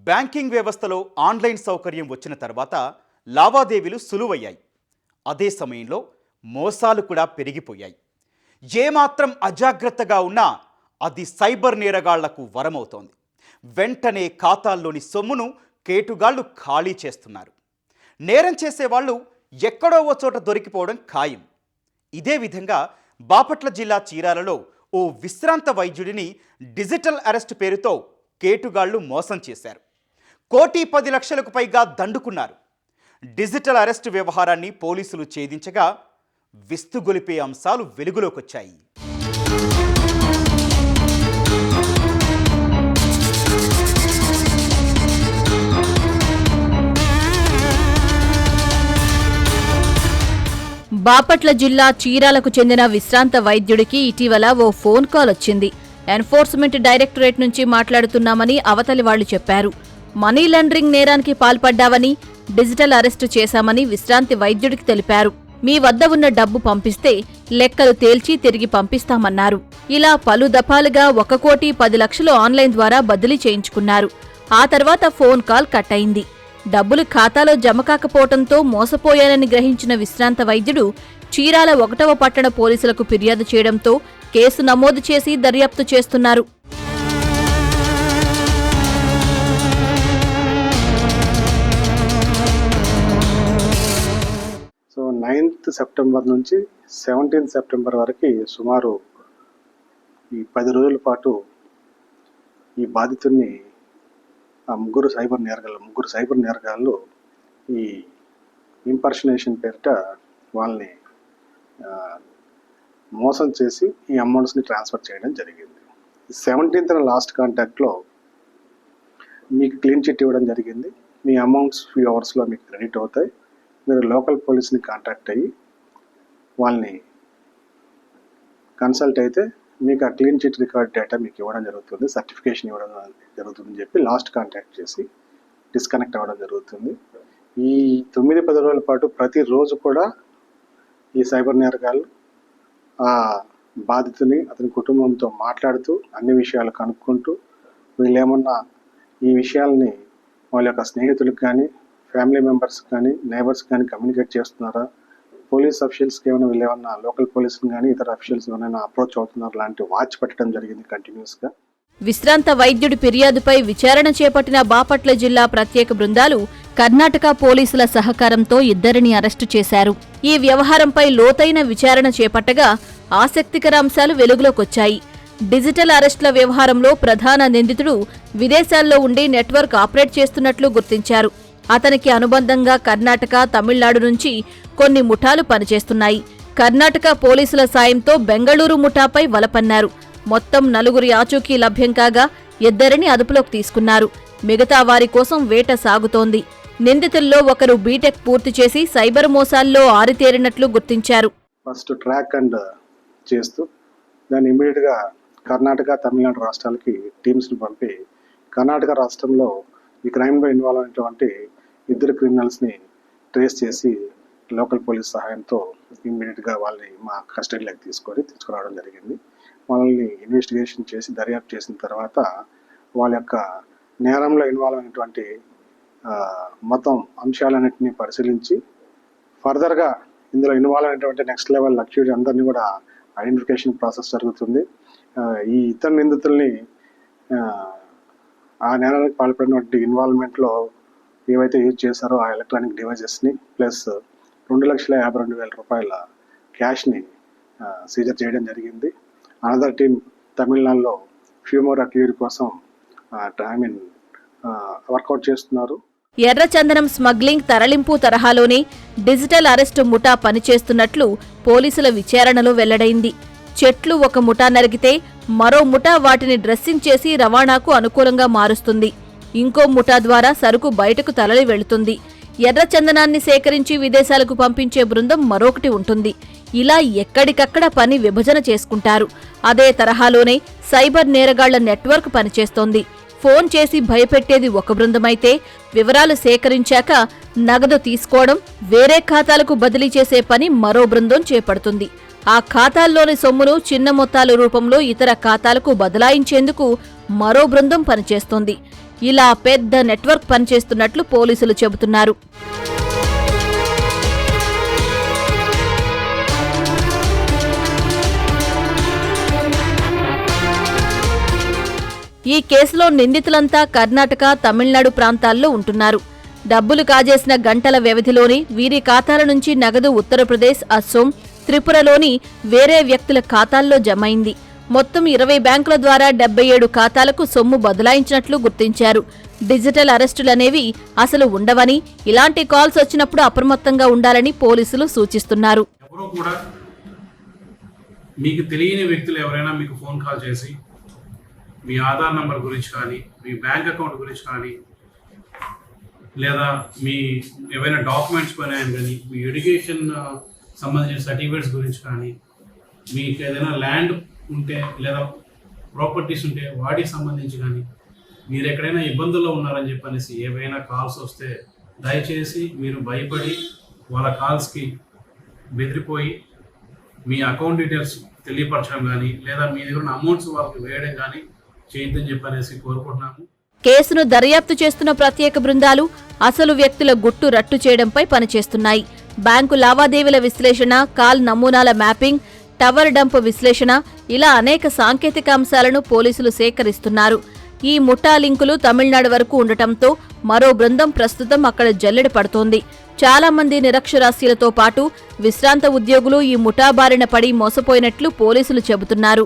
Banking వ్యవస్థలో online సౌకర్యం వచ్చిన తర్వాత లావాదేవీలు సులువయ్యాయి. అదే సమయంలో మోసాలు కూడా పెరిగిపోయాయి. ఏమాత్రం అజాగ్రత్తగా ఉన్నా అది సైబర్ నేరగాళ్లకు వరమవుతోంది. వెంటనే ఖాతాల్లోని సొమ్మును కేటుగాళ్లు ఖాళీ చేస్తున్నారు. నేరం చేసేవాళ్లు ఎక్కడో ఓ చోట దొరికిపోవడం ఖాయం. ఇదే విధంగా బాపట్ల జిల్లా చీరాలలో ఓ విశ్రాంత వైద్యుడిని డిజిటల్ అరెస్ట్ పేరుతో కేటుగాళ్లు మోసం చేశారు. 1,10,00,000కు పైగా దండుకున్నారు. డిజిటల్ అరెస్ట్ వ్యవహారాన్ని పోలీసులు ఛేదించగా విస్తుగొలిపే అంశాలు వెలుగులోకొచ్చాయి. బాపట్ల జిల్లా చీరాలకు చెందిన విశ్రాంత వైద్యుడికి ఇటీవల ఓ ఫోన్ కాల్ వచ్చింది. ఎన్ఫోర్స్మెంట్ డైరెక్టరేట్ నుంచి మాట్లాడుతున్నామని అవతలి వాళ్లు చెప్పారు. మనీ లాండరింగ్ నేరానికి పాల్పడ్డావని, డిజిటల్ అరెస్టు చేశామని విశ్రాంతి వైద్యుడికి తెలిపారు. మీ వద్ద ఉన్న డబ్బు పంపిస్తే లెక్కలు తేల్చి తిరిగి పంపిస్తామన్నారు. ఇలా పలు దఫాలుగా 1,10,00,000 ఆన్లైన్ ద్వారా బదిలీ చేయించుకున్నారు. ఆ తర్వాత ఫోన్ కాల్ కట్ అయింది. డబ్బులు ఖాతాలో జమ కాకపోవడంతో మోసపోయానని గ్రహించిన విశ్రాంత వైద్యుడు చీరాల 1వ పట్టణ పోలీసులకు ఫిర్యాదు చేయడంతో కేసు నమోదు చేసి దర్యాప్తు చేస్తున్నారు. సో 9th సెప్టెంబర్ నుంచి 17th సెప్టెంబర్ వరకు సుమారు ఈ 10 రోజుల పాటు ఈ బాధితుడిని ముగ్గురు సైబర్ నేరగాళ్ళు ఈ ఇంపర్సనేషన్ పేరిట వాళ్ళని మోసం చేసి ఈ అమౌంట్స్ని ట్రాన్స్ఫర్ చేయడం జరిగింది. 17th లాస్ట్ కాంటాక్ట్లో మీకు క్లీన్ చిట్ ఇవ్వడం జరిగింది. మీ అమౌంట్స్ ఫ్యూ అవర్స్లో మీకు క్రెడిట్ అవుతాయి. మీరు లోకల్ పోలీస్ని కాంటాక్ట్ అయ్యి వాళ్ళని కన్సల్ట్ అయితే మీకు ఆ క్లీన్ చిట్ రికార్డ్ డేటా మీకు ఇవ్వడం జరుగుతుంది, సర్టిఫికేషన్ ఇవ్వడం జరుగుతుందని చెప్పి లాస్ట్ కాంటాక్ట్ చేసి డిస్కనెక్ట్ అవ్వడం జరుగుతుంది. ఈ 9-10 రోజుల పాటు ప్రతిరోజు కూడా ఈ సైబర్ నేరగాళ్ళు ఆ బాధితుని అతని కుటుంబంతో మాట్లాడుతూ అన్ని విషయాలు కనుక్కుంటూ వీళ్ళేమన్నా ఈ విషయాలని వాళ్ళ యొక్క స్నేహితులకు కానీ, ఫ్యామిలీ మెంబర్స్ కానీ, నైబర్స్ కానీ కమ్యూనికేట్ చేస్తున్నారా, పోలీస్ అఫీషియల్స్కి ఏమైనా లోకల్ పోలీసులు కానీ ఇతర అఫీషియల్స్ ఏమైనా అప్రోచ్ అవుతున్నారు లాంటి వాచ్ పెట్టడం జరిగింది కంటిన్యూస్గా. విశ్రాంత వైద్యుడి ఫిర్యాదుపై విచారణ చేపట్టిన బాపట్ల జిల్లా ప్రత్యేక బృందాలు కర్ణాటక పోలీసుల సహకారంతో ఇద్దరిని అరెస్టు చేశారు. ఈ వ్యవహారంపై లోతైన విచారణ చేపట్టగా ఆసక్తికర అంశాలు వెలుగులోకొచ్చాయి. డిజిటల్ అరెస్టుల వ్యవహారంలో ప్రధాన నిందితుడు విదేశాల్లో ఉండి నెట్వర్క్ ఆపరేట్ చేస్తున్నట్లు గుర్తించారు. అతనికి అనుబంధంగా కర్ణాటక, తమిళనాడు నుంచి కొన్ని ముఠాలు పనిచేస్తున్నాయి. కర్ణాటక పోలీసుల సాయంతో బెంగళూరు ముఠాపై వలపన్నారు. మొత్తం 4 ఆచూకీ లభ్యం కాగా ఇద్దరిని అదుపులోకి తీసుకున్నారు. మిగతా వారి కోసం వేట సాగుతోంది. నిందితుల్లో ఒకరు బీటెక్ పూర్తి చేసి సైబర్ మోసాల్లో ఆరితేరినట్లు గుర్తించారు. ఫస్ట్ ట్రాక్ అండ్ చేస్తూ దాన్ని ఇమీడియట్గా కర్ణాటక, తమిళనాడు రాష్ట్రాలకి టీమ్స్ని పంపి కర్ణాటక రాష్ట్రంలో ఈ క్రైమ్లో ఇన్వాల్వ్ అయినటువంటి 2 క్రిమినల్స్ని ట్రేస్ చేసి లోకల్ పోలీస్ సహాయంతో ఇమ్మీడియట్గా వాళ్ళని మా కస్టడీలోకి తీసుకురావడం జరిగింది. వాళ్ళని ఇన్వెస్టిగేషన్ చేసి దర్యాప్తు చేసిన తర్వాత వాళ్ళ యొక్క నేరంలో ఇన్వాల్వ్ అయినటువంటి మొత్తం అంశాలన్నింటినీ పరిశీలించి ఫర్దర్గా ఇందులో ఇన్వాల్వ్ అయినటువంటి నెక్స్ట్ లెవెల్ అక్యూజ్డ్ అందరినీ కూడా ఐడెంటిఫికేషన్ ప్రాసెస్ జరుగుతుంది. ఈ ఇతర నిందితుల్ని ఆ నేరానికి పాల్పడినటువంటి ఇన్వాల్వ్మెంట్లో ఏవైతే యూజ్ చేశారో ఆ ఎలక్ట్రానిక్ డివైజెస్ని ప్లస్ 2,52,000 రూపాయల క్యాష్ని సీజర్ చేయడం జరిగింది. అనదర్ టీమ్ తమిళనాడులో ఫ్యూ మోర్ అక్యూరీ కోసం వర్కౌట్ చేస్తున్నారు. ఎర్రచందనం స్మగ్లింగ్, తరలింపు తరహాలోనే డిజిటల్ అరెస్టు ముఠా పనిచేస్తున్నట్లు పోలీసుల విచారణలో వెల్లడైంది. చెట్లు ఒక ముఠా నరికితే మరో ముఠా వాటిని డ్రెస్సింగ్ చేసి రవాణాకు అనుకూలంగా మారుస్తుంది. ఇంకో ముఠా ద్వారా సరుకు బయటకు తరలి వెళుతుంది. ఎర్రచందనాన్ని సేకరించి విదేశాలకు పంపించే బృందం మరొకటి ఉంటుంది. ఇలా ఎక్కడికక్కడ పని విభజన చేసుకుంటారు. అదే తరహాలోనే సైబర్ నేరగాళ్ల నెట్వర్క్ పనిచేస్తోంది. ఫోన్ చేసి భయపెట్టేది ఒక బృందమైతే వివరాలు సేకరించాక నగదు తీసుకోవడం, వేరే ఖాతాలకు బదిలీ చేసే పని మరో బృందం చేపడుతుంది. ఆ ఖాతాల్లోని సొమ్మును చిన్న మొత్తాల రూపంలో ఇతర ఖాతాలకు బదలాయించేందుకు మరో బృందం పనిచేస్తోంది. ఇలా పెద్ద నెట్వర్క్ పనిచేస్తున్నట్లు పోలీసులు చెబుతున్నారు. ఈ కేసులో నిందితులంతా కర్ణాటక, తమిళనాడు ప్రాంతాల్లో ఉంటున్నారు. డబ్బులు కాజేసిన గంటల వ్యవధిలోనే వీరి ఖాతాల నుంచి నగదు ఉత్తరప్రదేశ్, అస్సోం, త్రిపురలోని వేరే వ్యక్తుల ఖాతాల్లో జమైంది. మొత్తం 20 బ్యాంకుల ద్వారా 77 ఖాతాలకు సొమ్ము బదలాయించినట్లు గుర్తించారు. డిజిటల్ అరెస్టులనేవి అసలు ఉండవని, ఇలాంటి కాల్స్ వచ్చినప్పుడు అప్రమత్తంగా ఉండాలని పోలీసులు సూచిస్తున్నారు. ఎవరో కూడా మీకు తెలియని వ్యక్తులు ఎవరైనా మీకు ఫోన్ కాల్ చేసి మీ ఆధార్ నంబర్ గురించి కానీ, మీ బ్యాంక్ అకౌంట్ గురించి కానీ, లేదా మీ ఏవైనా డాక్యుమెంట్స్ కొనాయని కానీ, మీ ఎడ్యుకేషన్ సంబంధించిన సర్టిఫికేట్స్ గురించి కానీ, మీకు ఏదైనా ల్యాండ్ ఉంటే లేదా ప్రాపర్టీస్ ఉంటే వాటికి సంబంధించి కానీ, మీరు ఎక్కడైనా ఇబ్బందుల్లో ఉన్నారని చెప్పనేసి ఏవైనా కాల్స్ వస్తే దయచేసి మీరు భయపడి వాళ్ళ కాల్స్కి బెదిరిపోయి మీ అకౌంట్ డీటెయిల్స్ తెలియపరచడం కానీ, లేదా మీ దగ్గర ఉన్న అమౌంట్స్ వాళ్ళకి వేయడం కానీ చేయొద్దని చెప్పనేసి కోరుకుంటున్నాము. కేసును దర్యాప్తు చేస్తున్న ప్రత్యేక బృందాలు అసలు వ్యక్తుల గుట్టు రట్టు చేయడంపై పనిచేస్తున్నాయి. బ్యాంకు లావాదేవీల విశ్లేషణ, కాల్ నమూనాల మ్యాపింగ్, టవర్ డంప్ విశ్లేషణ, ఇలా అనేక సాంకేతిక అంశాలను పోలీసులు సేకరిస్తున్నారు. ఈ ముఠా లింకులు తమిళనాడు వరకు ఉండటంతో మరో బృందం ప్రస్తుతం అక్కడ జల్లెడ పడుతోంది. చాలా మంది నిరక్షరాస్యులతో పాటు విశ్రాంత ఉద్యోగులు ఈ ముఠా బారిన పడి మోసపోయినట్లు పోలీసులు చెబుతున్నారు.